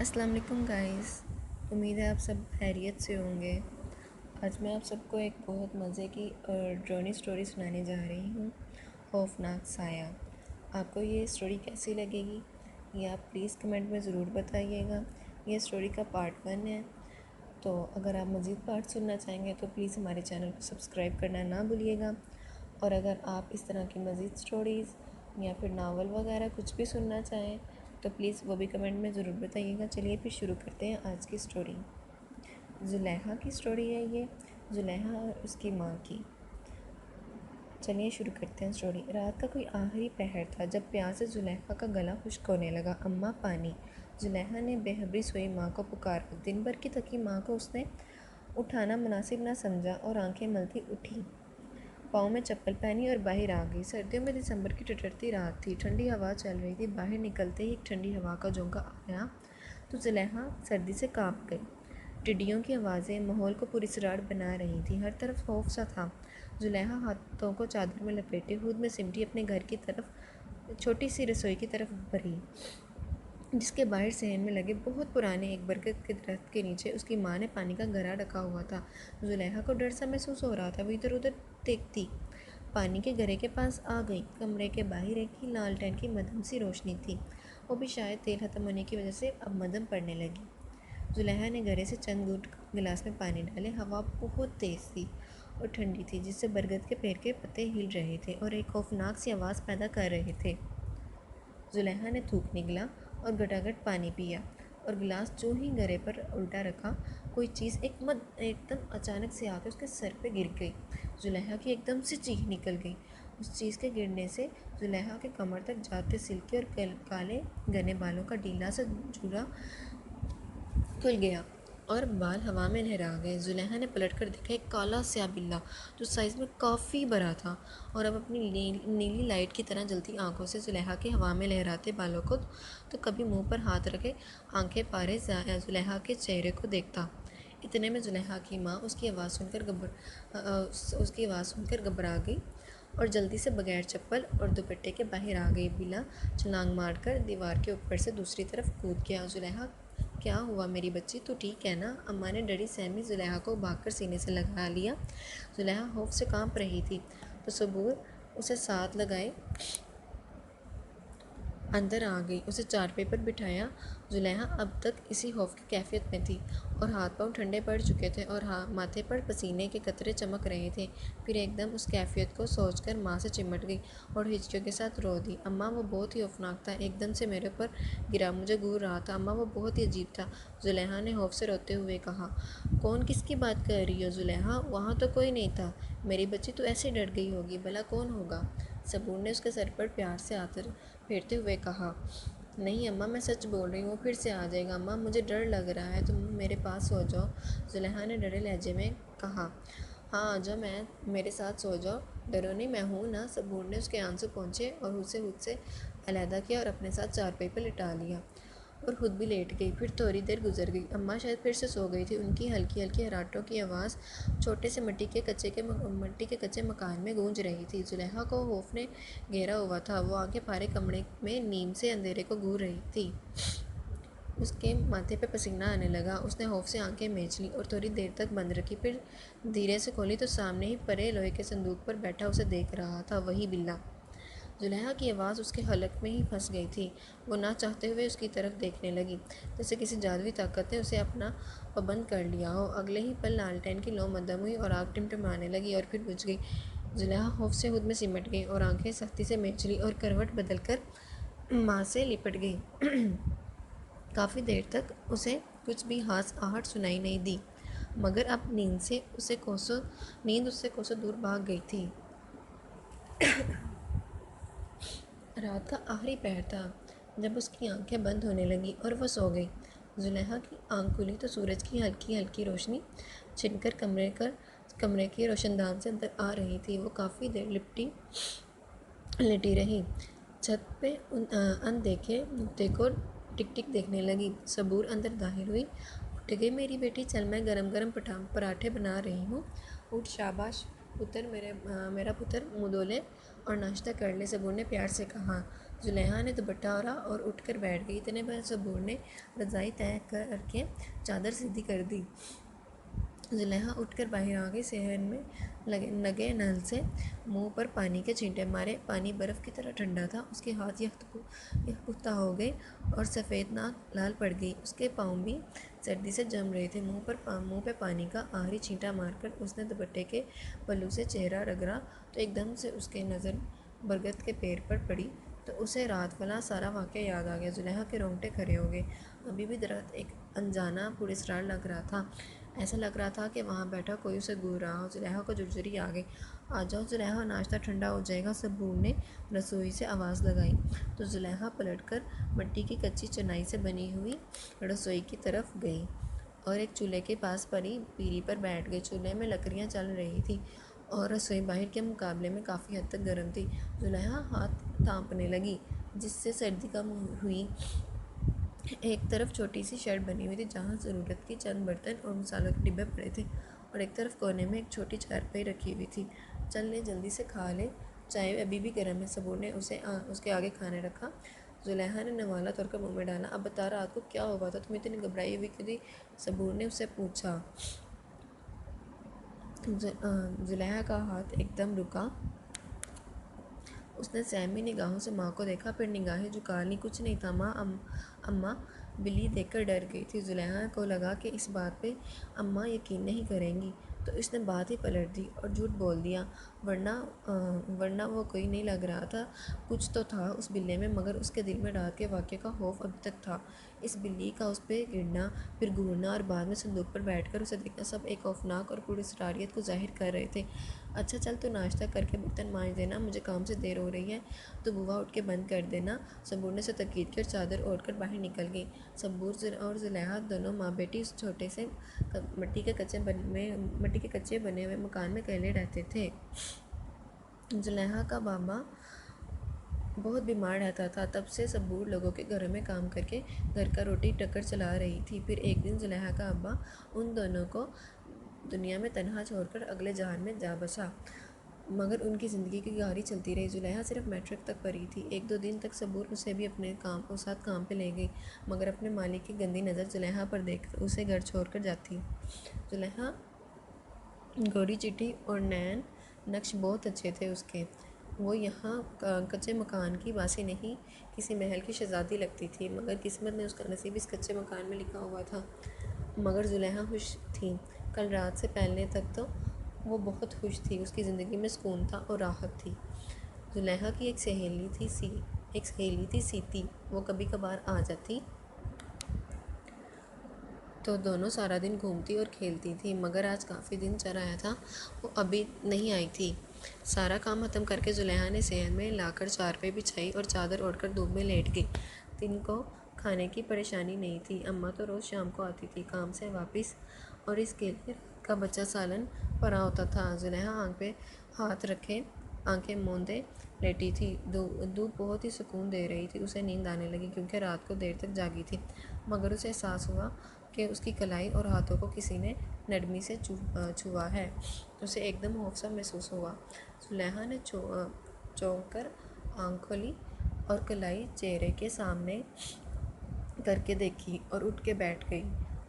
السلام علیکم گائز، امید ہے آپ سب خیریت سے ہوں گے۔ آج میں آپ سب کو ایک بہت مزے کی اور ڈرونی سٹوری سنانے جا رہی ہوں، خوفناک سایہ۔ آپ کو یہ سٹوری کیسی لگے گی یہ آپ پلیز کمنٹ میں ضرور بتائیے گا۔ یہ سٹوری کا پارٹ 1 ہے، تو اگر آپ مزید پارٹ سننا چاہیں گے تو پلیز ہمارے چینل کو سبسکرائب کرنا نہ بھولیے گا۔ اور اگر آپ اس طرح کی مزید سٹوریز یا پھر ناول وغیرہ کچھ بھی سننا چاہیں تو پلیز وہ بھی کمنٹ میں ضرور بتائیے گا۔ چلیے پھر شروع کرتے ہیں آج کی سٹوری۔ زلیخا کی سٹوری ہے یہ، زلیخا اور اس کی ماں کی۔ چلیے شروع کرتے ہیں سٹوری۔ رات کا کوئی آخری پہر تھا جب پیاس سے زلیخا کا گلا خشک ہونے لگا۔ اماں پانی! زلیخا نے بے خبری سوئی ماں کو پکارا۔ دن بھر کی تھکی ماں کو اس نے اٹھانا مناسب نہ سمجھا اور آنکھیں ملتی اٹھی، پاؤں میں چپل پہنی اور باہر آ گئی۔ سردیوں میں دسمبر کی ٹھٹرتی رات تھی، ٹھنڈی ہوا چل رہی تھی۔ باہر نکلتے ہی ایک ٹھنڈی ہوا کا جھونکا آیا تو زلیخا سردی سے کانپ گئی۔ ٹڈیوں کی آوازیں ماحول کو پراسرار بنا رہی تھیں، ہر طرف خوف سا تھا۔ زلیخا ہاتھوں کو چادر میں لپیٹے ہود میں سمٹی اپنے گھر کی طرف چھوٹی سی رسوئی کی طرف بڑھی، جس کے باہر صحن میں لگے بہت پرانے ایک برگد کے درخت کے نیچے اس کی ماں نے پانی کا گھڑا رکھا ہوا تھا۔ زلیخا کو ڈر سا محسوس ہو رہا تھا، وہ ادھر ادھر دیکھتی پانی کے گھڑے کے پاس آ گئی۔ کمرے کے باہر ایک ہی لالٹین کی مدھم سی روشنی تھی، وہ بھی شاید تیل ختم ہونے کی وجہ سے اب مدھم پڑنے لگی۔ زلیخا نے گھڑے سے چند گھونٹ گلاس میں پانی ڈالے۔ ہوا بہت تیز تھی اور ٹھنڈی تھی، جس سے برگد کے پیڑ کے پتے ہل رہے تھے اور ایک خوفناک سی آواز پیدا کر رہے تھے۔ زلیخا نے تھوک نگلا اور گھٹاگھٹ پانی پیا، اور گلاس جو ہی گھڑے پر الٹا رکھا، کوئی چیز ایک دم اچانک سے آ کے اس کے سر پہ گر گئی۔ زلیخا کی ایک دم سے چیخ نکل گئی۔ اس چیز کے گرنے سے زلیخا کے کمر تک جاتے سلکے اور کالے گھنے بالوں کا ڈھیلا سا جوڑا کھل گیا اور بال ہوا میں لہرا گئے۔ زلیخا نے پلٹ کر دیکھا، ایک کالا سیاہ بلّا جو سائز میں کافی بڑا تھا اور اب اپنی نیلی لائٹ کی طرح جلتی آنکھوں سے زلیخا کے ہوا میں لہراتے بالوں کو تو کبھی منہ پر ہاتھ رکھے آنکھیں پارے زلیخا کے چہرے کو دیکھتا۔ اتنے میں زلیخا کی ماں اس کی آواز سن کر گھبرا گئی اور جلدی سے بغیر چپل اور دوپٹے کے باہر آ گئی۔ بلّا چھلانگ مار کر دیوار کے اوپر سے دوسری طرف کود گیا۔ زلیخا، کیا ہوا میری بچی، تو ٹھیک ہے نا؟ اماں نے ڈری سہمی زلیخا کو بھاگ کر سینے سے لگا لیا۔ زلیخا خوف سے کانپ رہی تھی تو صبور اسے ساتھ لگائے اندر آ گئی، اسے چارپائی پر بٹھایا۔ زلیخا اب تک اسی خوف کی کیفیت میں تھی اور ہاتھ پاؤں ٹھنڈے پڑ چکے تھے اور ماتھے پر پسینے کے قطرے چمک رہے تھے۔ پھر ایک دم اس کیفیت کو سوچ کر ماں سے چمٹ گئی اور ہچکیوں کے ساتھ رو دی۔ اماں، وہ بہت ہی خوفناک تھا، ایک دم سے میرے اوپر گرا، مجھے گھور رہا تھا۔ اماں، وہ بہت ہی عجیب تھا، زلیخا نے خوف سے روتے ہوئے کہا۔ کون؟ کس کی بات کر رہی ہو زلیخا؟ وہاں تو کوئی نہیں تھا میری بچی، تو ایسے ڈر گئی ہوگی، بھلا کون ہوگا؟ صبور نے اس کے سر پر پیار سے ہاتھ پھیرتے ہوئے کہا۔ نہیں اماں، میں سچ بول رہی ہوں، وہ پھر سے آ جائے گا۔ اماں، مجھے ڈر لگ رہا ہے، تم میرے پاس سو جاؤ، زلیخا نے ڈرے لہجے میں کہا۔ ہاں آ جاؤ، میرے ساتھ سو جاؤ، ڈرو نہیں، میں ہوں نا۔ صبور نے اس کے آنسو پونچھے اور اسے خود سے علیحدہ کیا اور اپنے ساتھ چارپائی پر لٹا لیا اور خود بھی لیٹ گئی۔ پھر تھوڑی دیر گزر گئی، اماں شاید پھر سے سو گئی تھی۔ ان کی ہلکی ہلکی ہراٹوں کی آواز چھوٹے سے مٹی کے کچے مکان میں گونج رہی تھی۔ زلیخا کو خوف نے گھیرا ہوا تھا، وہ آنکھیں پھارے کمرے میں نیم سے اندھیرے کو گھور رہی تھی۔ اس کے ماتھے پہ پسینہ آنے لگا، اس نے خوف سے آنکھیں میچ لیں اور تھوڑی دیر تک بند رکھی، پھر دھیرے سے کھولی تو سامنے ہی پرے لوہے کے صندوق پر بیٹھا اسے دیکھ رہا تھا، وہی بلّا۔ زلیخا کی آواز اس کے حلق میں ہی پھنس گئی تھی، وہ نہ چاہتے ہوئے اس کی طرف دیکھنے لگی، جیسے کسی جادوئی طاقت نے اسے اپنا پابند کر لیا ہو۔ اگلے ہی پل لالٹین کی لو مدھم ہوئی اور آگ ٹمٹمانے لگی اور پھر بجھ گئی۔ زلیخا خوف سے خود میں سمٹ گئی اور آنکھیں سختی سے میچ لی اور کروٹ بدل کر ماں سے لپٹ گئی۔ کافی دیر تک اسے کچھ بھی ہانس آہٹ سنائی نہیں دی، مگر اب نیند اس سے کوسوں دور بھاگ گئی تھی۔ رات کا آخری پہر تھا جب اس کی آنکھیں بند ہونے لگیں اور وہ سو گئی۔ زلیخا کی آنکھ کھلی تو سورج کی ہلکی ہلکی روشنی چھن کر کمرے کے روشن دان سے اندر آ رہی تھی۔ وہ کافی دیر لیٹی رہی، چھت پہ ان دیکھے نقطے کو ٹک ٹک دیکھنے لگی۔ صبور اندر داخل ہوئی۔ اٹھ گئی میری بیٹی، چل میں گرم گرم پراٹھے بنا رہی ہوں، اٹھ شاباش پتر، میرا پتر، منہ دھو لے اور ناشتہ کر لے، صبور نے پیار سے کہا۔ زلیخا نے دوپٹہ اوڑھا اور اٹھ کر بیٹھ گئی۔ اتنے پر صبور نے رضائی طے کر کے چادر سیدھی کر دی۔ زلیخا اٹھ کر باہر آ گئی۔ صحن میں لگے نل سے منہ پر پانی کے چھینٹے مارے۔ پانی برف کی طرح ٹھنڈا تھا۔ اس کے ہاتھ یخ پختہ ہو گئے اور سفید ناک لال پڑ گئی۔ اس کے پاؤں بھی سردی سے جم رہے تھے۔ منہ پہ پانی کا آخری چھینٹا مار کر اس نے دوپٹے کے پلو سے چہرہ رگڑا تو ایک دم سے اس کی نظر برگد کے پیڑ پر پڑی تو اسے رات والا سارا واقعہ یاد آ گیا۔ زلیخا کے رونگٹے کھڑے ہو گئے۔ ابھی بھی درخت ایک انجانا پراسرار لگ رہا تھا۔ ایسا لگ رہا تھا کہ وہاں بیٹھا کوئی اسے گھور رہا ہو۔ زلیخا کو جھرجھری آ گئی۔ آ جاؤ زلیخا، ناشتہ ٹھنڈا ہو جائے گا، صبور نے رسوئی سے آواز لگائی تو زلیخا پلٹ کر مٹی کی کچی چنائی سے بنی ہوئی رسوئی کی طرف گئی اور ایک چولہے کے پاس پیری پر بیٹھ گئی۔ چولہے میں لکڑیاں جل رہی تھیں اور رسوئی باہر کے مقابلے میں کافی حد تک گرم تھی۔ زلیخا ہاتھ تانپنے لگی، جس سے سردی کم ہوئی۔ ایک طرف چھوٹی سی شیڈ بنی ہوئی تھی جہاں ضرورت کی چند برتن اور مسالوں کے ڈبے پڑے تھے اور ایک طرف کونے میں ایک چھوٹی چارپائی رکھی ہوئی تھی۔ چل لے، جلدی سے کھا لے، چائے ابھی بھی گرم ہے۔ صبور نے اس کے آگے کھانے رکھا۔ زلیخا نے نوالا توڑ کر منہ میں ڈالا۔ اب بتا، رات کو کیا ہوا تھا؟ تم اتنی گھبرائی ہوئی کیوں تھی؟ صبور نے اس سے پوچھا۔ زلیخا کا ہاتھ ایک دم رکا۔ اس نے سہمی نگاہوں سے ماں کو دیکھا، پھر نگاہیں جھکا لیں۔ کچھ نہیں تھا ماں، اماں بلی دیکھ کر ڈر گئی تھی۔ زلیخا کو لگا کہ اس بات پہ اماں یقین نہیں کریں گی تو اس نے بات ہی پلٹ دی اور جھوٹ بول دیا۔ ورنہ وہ کوئی نہیں لگ رہا تھا۔ کچھ تو تھا اس بلے میں، مگر اس کے دل میں رات کے واقعے کا خوف ابھی تک تھا۔ اس بلی کا اس پہ گرنا، پھر گھورنا اور بعد میں صندوق پر بیٹھ کر اسے دیکھنا، سب ایک خوفناک اور پراسراریت کو ظاہر کر رہے تھے۔ اچھا چل، تو ناشتہ کر کے برتن مانجھ دینا، مجھے کام سے دیر ہو رہی ہے تو بوا اٹھ کے بند کر دینا۔ صبور نے اسے تاکید کی اور چادر اوڑھ کر باہر نکل گئی۔ صبور اور زلیخا دونوں ماں بیٹی اس چھوٹے سے مٹی کے کچے بنے ہوئے مکان میں اکیلے رہتے تھے۔ زلیخا کا بابا بہت بیمار رہتا تھا، تب سے صبور لوگوں کے گھروں میں کام کر کے گھر کا روٹی ٹکر چلا رہی تھی۔ پھر ایک دن زلیخا کا ابا ان دونوں کو دنیا میں تنہا چھوڑ کر اگلے جہان میں جا بسا، مگر ان کی زندگی کی گاڑی چلتی رہی۔ زلیخا صرف میٹرک تک پڑھی تھی۔ ایک دو دن تک صبور اسے بھی اپنے ساتھ کام پہ لے گئی، مگر اپنے مالک کی گندی نظر زلیخا پر دیکھ کر اسے گھر چھوڑ کر جاتی۔ زلیخا گوری چٹی اور نین نقش بہت اچھے تھے اس کے۔ وہ یہاں کچے مکان کی باسی نہیں، کسی محل کی شہزادی لگتی تھی، مگر قسمت نے اس کا نصیب اس کچے مکان میں لکھا ہوا تھا۔ مگر زلیخا خوش تھی۔ کل رات سے پہلے تک تو وہ بہت خوش تھی۔ اس کی زندگی میں سکون تھا اور راحت تھی۔ زلیخا کی ایک سہیلی تھی سیتی، وہ کبھی کبھار آ جاتی تو دونوں سارا دن گھومتی اور کھیلتی تھیں، مگر آج کافی دن چل آیا تھا، وہ ابھی نہیں آئی تھی۔ سارا کام ختم کر کے زلیخا نے صحن میں لا کر چارپائی بچھائی اور چادر اوڑھ کر دھوپ میں لیٹ گئی۔ دن کو کھانے کی پریشانی نہیں تھی، اماں تو روز شام کو آتی تھی کام سے واپس اور اس کے لیے رات کا بچہ سالن پڑا ہوتا تھا۔ زلیخا آنکھ پہ ہاتھ رکھے آنکھیں موندے لیٹی تھی۔ دھوپ بہت ہی سکون دے رہی تھی۔ اسے نیند آنے لگی کیونکہ رات کو دیر تک جاگی تھی، مگر اسے احساس ہوا کہ اس کی کلائی اور ہاتھوں کو کسی نے نرمی سے چھوا ہے۔ اسے ایک دم خوف سا محسوس ہوا۔ زلیخا نے چونک کر آنکھ کھولی اور کلائی چہرے کے سامنے کر کے دیکھی اور اٹھ کے بیٹھ گئی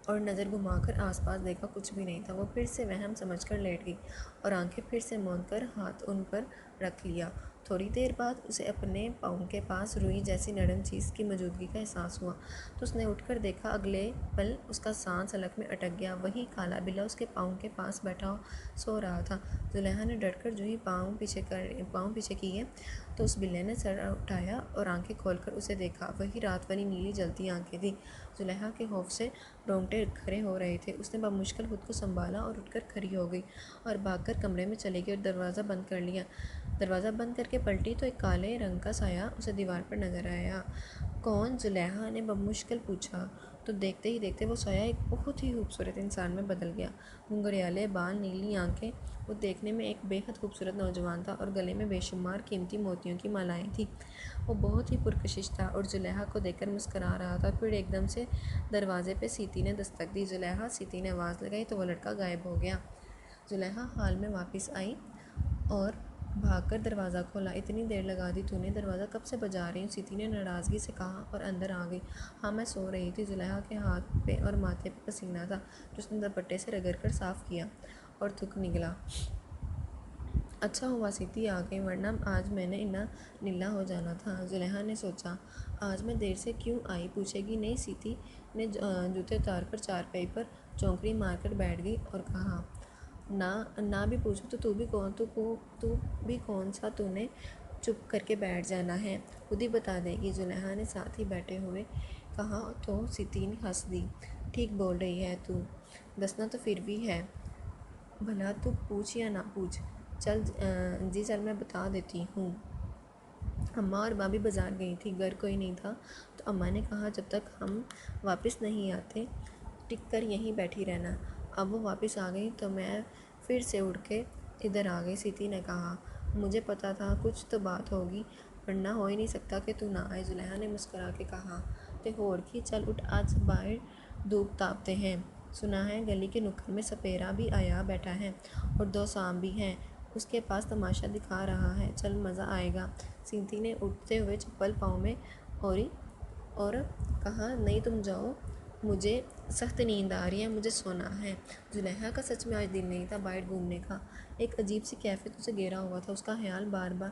اور نظر گھما کر آس پاس دیکھا، کچھ بھی نہیں تھا۔ وہ پھر سے وہم سمجھ کر لیٹ گئی اور آنکھیں پھر سے موند کر ہاتھ ان پر رکھ لیا۔ تھوڑی دیر بعد اسے اپنے پاؤں کے پاس روئی جیسی نرم چیز کی موجودگی کا احساس ہوا تو اس نے اٹھ کر دیکھا۔ اگلے پل اس کا سانس حلق میں اٹک گیا۔ وہی کالا بلا اس کے پاؤں کے پاس بیٹھا سو رہا تھا۔ زلیخا نے ڈٹ کر جو ہی پاؤں پیچھے کیے تو اس بلے نے سر اٹھایا اور آنکھیں کھول کر اسے دیکھا۔ وہی رات والی نیلی جلتی آنکھیں تھیں۔ زلیخا کے خوف سے رونگٹے کھڑے ہو رہے تھے۔ اس نے بمشکل خود کو سنبھالا اور اٹھ کر کھڑی ہو گئی اور بھاگ کر کمرے میں چلی گئی اور دروازہ بند کر لیا۔ دروازہ بند کر کے پلٹی تو ایک کالے رنگ کا سایہ اسے دیوار پر نظر آیا۔ کون؟ زلیخا نے بمشکل پوچھا تو دیکھتے ہی دیکھتے وہ سایہ ایک بہت ہی خوبصورت انسان میں بدل گیا۔ گھنگریالے بال، نیلی آنکھیں، وہ دیکھنے میں ایک بے حد خوبصورت نوجوان تھا اور گلے میں بے شمار قیمتی موتیوں کی مالائیں تھیں۔ وہ بہت ہی پرکشش تھا اور زلیخا کو دیکھ کر مسکرا رہا تھا۔ پھر ایک دم سے دروازے پہ سیتی نے دستک دی۔ زلیخا، سیتی نے آواز لگائی تو وہ لڑکا غائب ہو گیا۔ زلیخا حال میں واپس آئی اور بھاگ کر دروازہ کھولا۔ اتنی دیر لگا دی تو نے، دروازہ کب سے بجا رہی ہوں؟ سیتی نے ناراضگی سے کہا اور اندر آ گئی۔ ہاں میں سو رہی تھی۔ زلیخا کے ہاتھ پہ اور ماتھے پہ پسینہ تھا جو اس نے دوپٹے سے رگڑ کر صاف کیا اور تھوک نکلا۔ اچھا ہوا سیتی آ گئی، ورنہ آج میں نے انا نلا ہو جانا تھا۔ زلیخا نے سوچا آج میں دیر سے کیوں آئی، پوچھے گی نہیں؟ سیتی نے جوتے اتار کر چارپائی پر چونکڑی مار کر بیٹھ گئی اور کہا نہ بھی پوچھو تو بھی کون سا تو نے چپ کر کے بیٹھ جانا ہے، خود ہی بتا دے گی۔ زلیخا نے ساتھ ہی بیٹھے ہوئے کہا تو سیتی نے ہنس دی۔ ٹھیک بول رہی ہے تو، دسنا تو پھر بھی ہے، بھلا تو پوچھ یا نہ پوچھ۔ چل میں بتا دیتی ہوں۔ اماں اور بھابھی بازار گئی تھی، گھر کوئی نہیں تھا تو اماں نے کہا جب تک ہم واپس نہیں آتے ٹک کر یہیں بیٹھی رہنا۔ اب وہ واپس آ گئی تو میں پھر سے اٹھ کے ادھر آ گئی۔ سیتی نے کہا مجھے پتا تھا کچھ تو بات ہوگی، ورنہ ہو ہی نہیں سکتا کہ تو نہ آئے۔ زلیخا نے مسکرا کے کہا تے ہور کی، چل اٹھ آج باہر دھوپ تاپتے ہیں۔ سنا ہے گلی کے نکڑ میں سپیرا بھی آیا بیٹھا ہے اور 2 سانپ بھی ہیں، اس کے پاس تماشا دکھا رہا ہے، چل مزہ آئے گا۔ سیتی نے اٹھتے ہوئے چپل پاؤں میں اوڑھی اور کہا نہیں تم جاؤ، مجھے سخت نیند آ رہی ہے، مجھے سونا ہے۔ زلیخا کا سچ میں آج دل نہیں تھا باہر گھومنے کا۔ ایک عجیب سی کیفیت اسے گھیرا ہوا تھا، اس کا خیال بار بار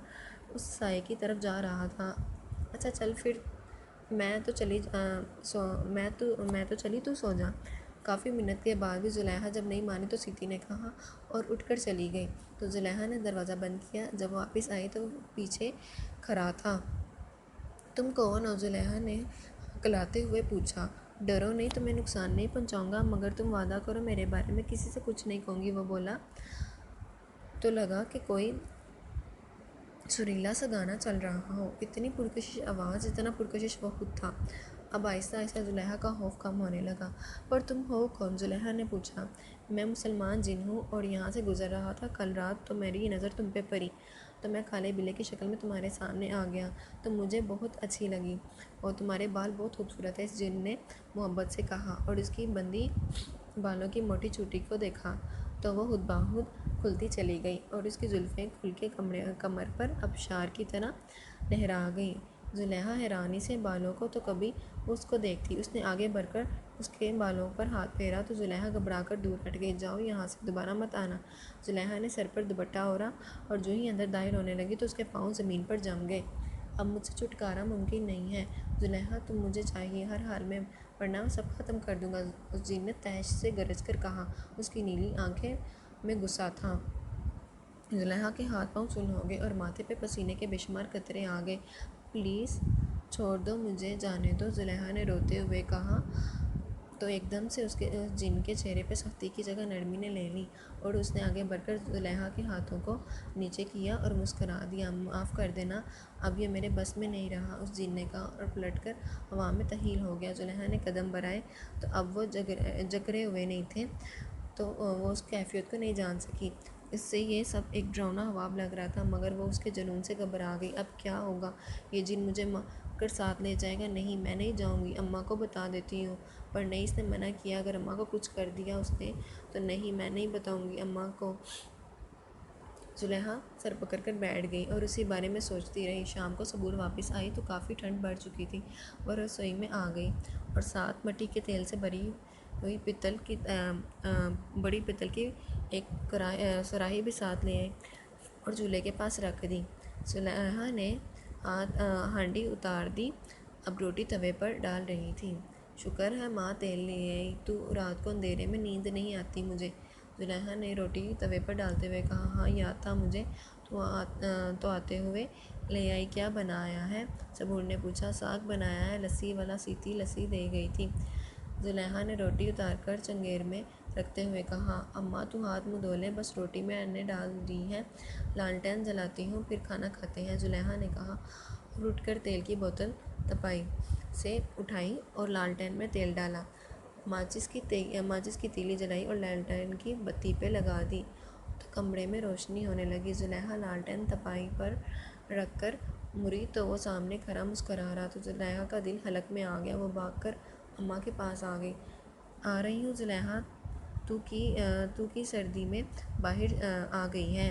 اس سائے کی طرف جا رہا تھا۔ اچھا چل پھر میں تو چلی تو سو جا۔ کافی منٹ کے بعد بھی زلیخا جب نہیں مانی تو سیتی نے کہا اور اٹھ کر چلی گئی۔ تو زلیخا نے دروازہ بند کیا۔ جب واپس آئی تو وہ پیچھے کھڑا تھا۔ تم کون ہو؟ زلیخا نے ہکلاتے ہوئے پوچھا۔ ڈرو نہیں، تمہیں نقصان نہیں پہنچاؤں گا، مگر تم وعدہ کرو میرے بارے میں کسی سے کچھ نہیں کہوں گی۔ وہ بولا تو لگا کہ کوئی سریلا سا گانا چل رہا ہو، اتنی پرکشش آواز جتنا پرکشش وہ خود تھا۔ اب آہستہ آہستہ زلیخا کا خوف کم ہونے لگا۔ پر تم ہو کون؟ زلیخا نے پوچھا۔ میں مسلمان جن ہوں اور یہاں سے گزر رہا تھا کل رات تو میری نظر تم پہ پڑی تو میں کالے بلے کی شکل میں تمہارے سامنے آ گیا۔ تم مجھے بہت اچھی لگی اور تمہارے بال بہت خوبصورت ہیں، اس جن نے محبت سے کہا اور اس کی بندی بالوں کی موٹی چوٹی کو دیکھا تو وہ خود بخود کھلتی چلی گئی اور اس کی زلفیں کھل کے کمر پر آبشار کی طرح لہرا گئیں۔ زلیخا حیرانی سے بالوں کو تو کبھی اس کو دیکھتی۔ اس نے آگے بڑھ کر اس کے بالوں پر ہاتھ پھیرا تو زلیخا گھبرا کر دور ہٹ گئی۔ جاؤ یہاں سے، دوبارہ مت آنا۔ زلیخا نے سر پر دوپٹہ اوڑھا اور جو ہی اندر داخل ہونے لگی تو اس کے پاؤں زمین پر جم گئے۔ اب مجھ سے چھٹکارا ممکن نہیں ہے زلیخا، تم مجھے چاہیے ہر حال میں، ورنہ میں سب ختم کر دوں گا۔ اس جن نے تیش سے گرج کر کہا، اس کی نیلی آنکھیں میں غصہ تھا۔ زلیخا کے ہاتھ پاؤں سن ہو گئے اور ماتھے پہ پسینے کے بے شمار قطرے آ گئے۔ پلیز چھوڑ دو، مجھے جانے دو، زلیخا نے روتے ہوئے کہا تو ایک دم سے اس جن کے چہرے پہ سختی کی جگہ نرمی نے لے لی اور اس نے آگے بڑھ کر زلیخا کے ہاتھوں کو نیچے کیا اور مسکرا دیا۔ معاف کر دینا، اب یہ میرے بس میں نہیں رہا، اس جن نے کہا اور پلٹ کر ہوا میں تحلیل ہو گیا۔ زلیخا نے قدم بڑھائے تو اب وہ جکڑے ہوئے نہیں تھے تو وہ اس کیفیت کو نہیں جان سکی۔ اس سے یہ سب ایک ڈراؤنا خواب لگ رہا تھا، مگر وہ اس کے جنون سے گھبرا گئی۔ اب کیا ہوگا؟ یہ جن مجھے مار کر ساتھ لے جائے گا؟ نہیں، میں نہیں جاؤں گی، اماں کو بتا دیتی ہوں۔ پر نہیں، اس نے منع کیا، اگر اماں کو کچھ کر دیا اس نے تو؟ نہیں، میں نہیں بتاؤں گی اماں کو۔ زلیخا سر پکڑ کر بیٹھ گئی اور اسی بارے میں سوچتی رہی۔ شام کو سبور واپس آئی تو کافی ٹھنڈ بڑھ چکی تھی۔ وہ رسوئی میں آ گئی اور ساتھ مٹی کے تیل سے بھری ہوئی بڑی پتل کی ایک سراہی بھی ساتھ لے آئی اور چولہے کے پاس رکھ دی۔ زلیخا نے ہانڈی اتار دی، اب روٹی توے پر ڈال رہی تھی۔ شکر ہے ماں تیل لے آئی، تو رات کو اندھیرے میں نیند نہیں آتی مجھے، زلیخا نے روٹی توے پر ڈالتے ہوئے کہا۔ ہاں یاد تھا مجھے، تو آتے ہوئے لے آئی۔ کیا بنایا ہے؟ سبور نے پوچھا۔ ساگ بنایا ہے، لسی والا، سیتی لسی دے گئی تھی، زلیخا نے روٹی اتار کر چنگیر میں رکھتے ہوئے کہا۔ اماں تو ہاتھ منہ دھو لے، بس روٹی میں نے ڈال دی ہے، لالٹین جلاتی ہوں پھر کھانا کھاتے ہیں، زلیخا نے کہا اور اٹھ کر تیل کی بوتل تپائی سے اٹھائی اور لالٹین میں تیل ڈالا، ماچس کی تیلی جلائی اور لالٹین کی بتی پہ لگا دی تو کمرے میں روشنی ہونے لگی۔ زلیخا لالٹین تپائی پر رکھ کر مڑی تو وہ سامنے کھڑا مسکرا رہا تھا۔ زلیخا کا دل حلق میں آ گیا، وہ بھاگ کر اماں کے پاس آ گئی۔ آ رہی ہوں زلیخا، تو کی سردی میں باہر آ گئی ہے؟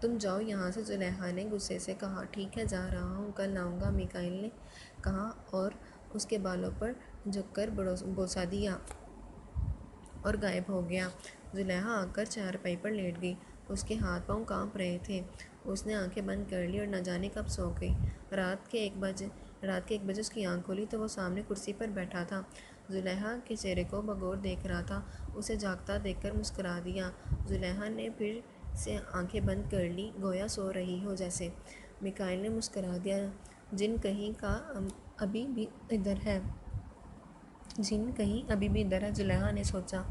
تم جاؤ یہاں سے، زلیخا نے غصے سے کہا۔ ٹھیک ہے، جا رہا ہوں، کل آؤں گا، میکائل نے کہا اور اس کے بالوں پر جھک کر بوسہ دیا اور غائب ہو گیا۔ زلیخا آ کر چارپائی پر لیٹ گئی۔ اس کے ہاتھ پاؤں کانپ رہے تھے۔ اس نے آنکھیں بند کر لی اور نہ جانے کب سو گئی۔ رات کے 1 بجے اس کی آنکھ کھلی تو وہ سامنے کرسی پر بیٹھا تھا۔ زلیخا کے چہرے کو بغور دیکھ رہا تھا۔ اسے جاگتا دیکھ کر مسکرا دیا۔ زلیخا نے پھر سے آنکھیں بند کر لیں، گویا سو رہی ہو جیسے۔ میکائل نے مسکرا دیا۔ جن کہیں کا ابھی بھی ادھر ہے۔ زلیخا نے سوچا۔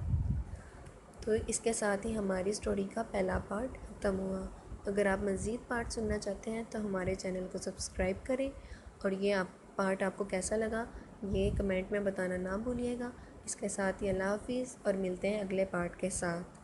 تو اس کے ساتھ ہی ہماری سٹوری کا پہلا پارٹ ختم ہوا۔ اگر آپ مزید پارٹ سننا چاہتے ہیں تو ہمارے چینل کو سبسکرائب کریں، اور یہ پارٹ آپ کو کیسا لگا یہ کمنٹ میں بتانا نہ بھولیے گا۔ اس کے ساتھ ہی اللہ حافظ، اور ملتے ہیں اگلے پارٹ کے ساتھ۔